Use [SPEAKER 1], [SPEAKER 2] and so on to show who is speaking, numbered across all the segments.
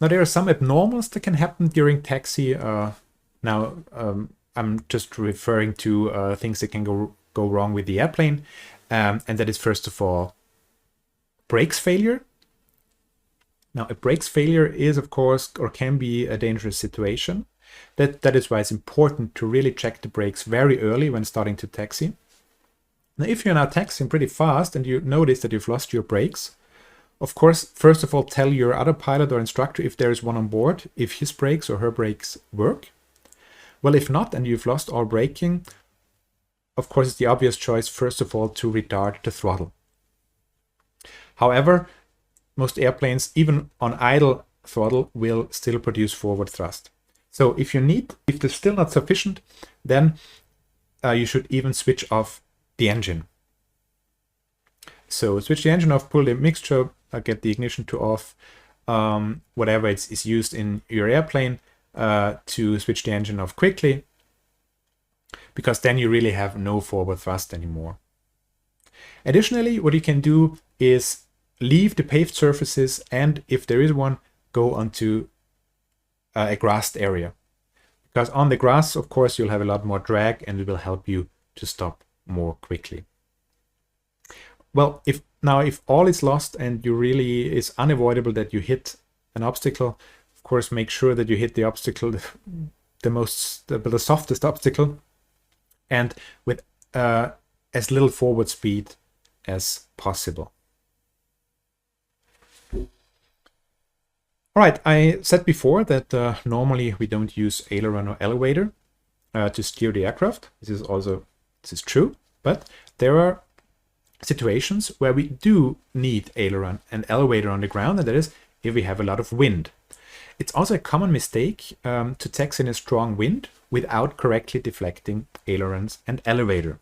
[SPEAKER 1] Now there are some abnormals that can happen during taxi. I'm just referring to things that can go wrong with the airplane, and that is first of all brakes failure. Now a brakes failure is of course or can be a dangerous situation. That is why it's important to really check the brakes very early when starting to taxi. Now if you're now taxiing pretty fast and you notice that you've lost your brakes, of course, first of all, tell your other pilot or instructor if there is one on board, if his brakes or her brakes work. Well, if not, and you've lost all braking, of course, it's the obvious choice, first of all, to retard the throttle. However, most airplanes, even on idle throttle, will still produce forward thrust. So if they're still not sufficient, then you should even switch off the engine. So switch the engine off, pull the mixture, get the ignition to off, whatever is used in your airplane to switch the engine off quickly, because then you really have no forward thrust anymore. Additionally, what you can do is leave the paved surfaces, and if there is one, go onto a grassed area. Because on the grass, of course, you'll have a lot more drag and it will help you to stop more quickly. Well, if all is lost and you really is unavoidable that you hit an obstacle, of course, make sure that you hit the obstacle, the softest obstacle, and with as little forward speed as possible. All right, I said before that normally we don't use aileron or elevator to steer the aircraft. This is true, but there are situations where we do need aileron and elevator on the ground, and that is if we have a lot of wind. It's also a common mistake to taxi in a strong wind without correctly deflecting ailerons and elevator.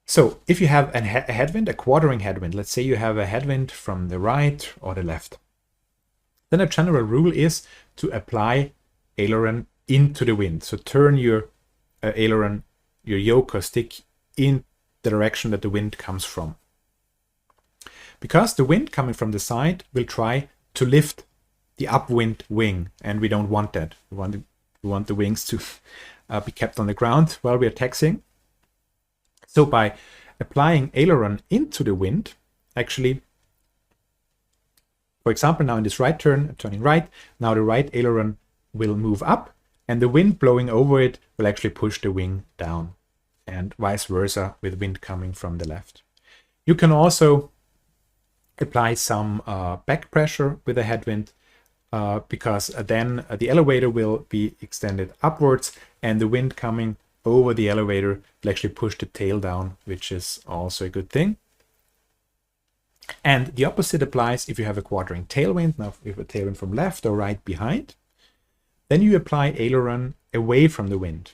[SPEAKER 1] So if you have a headwind, a quartering headwind, let's say you have a headwind from the right or the left, then a general rule is to apply aileron into the wind. So turn your aileron, your yoke or stick, in the direction that the wind comes from. Because the wind coming from the side will try to lift the upwind wing, and we don't want that. We want the wings to be kept on the ground while we are taxiing. So by applying aileron into the wind, actually, for example, now in this right turn, turning right, now the right aileron will move up and the wind blowing over it will actually push the wing down, and vice versa with wind coming from the left. You can also apply some back pressure with a headwind because then the elevator will be extended upwards and the wind coming over the elevator will actually push the tail down, which is also a good thing. And the opposite applies if you have a quartering tailwind. Now if you have a tailwind from left or right behind, then you apply aileron away from the wind.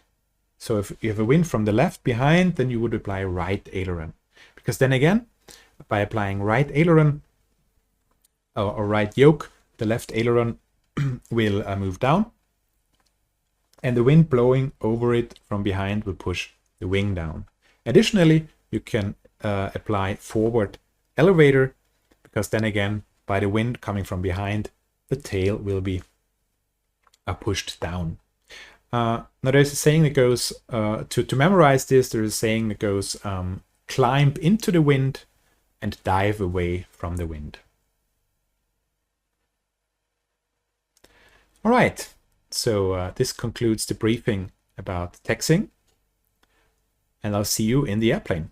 [SPEAKER 1] So if you have a wind from the left behind, then you would apply right aileron. Because then again, by applying right aileron or right yoke, the left aileron will move down, and the wind blowing over it from behind will push the wing down. Additionally, you can apply forward elevator, because then again, by the wind coming from behind, the tail will be pushed down. Now there's a saying that goes, to memorize this, there's a saying that goes, climb into the wind and dive away from the wind. All right. So this concludes the briefing about taxiing, and I'll see you in the airplane.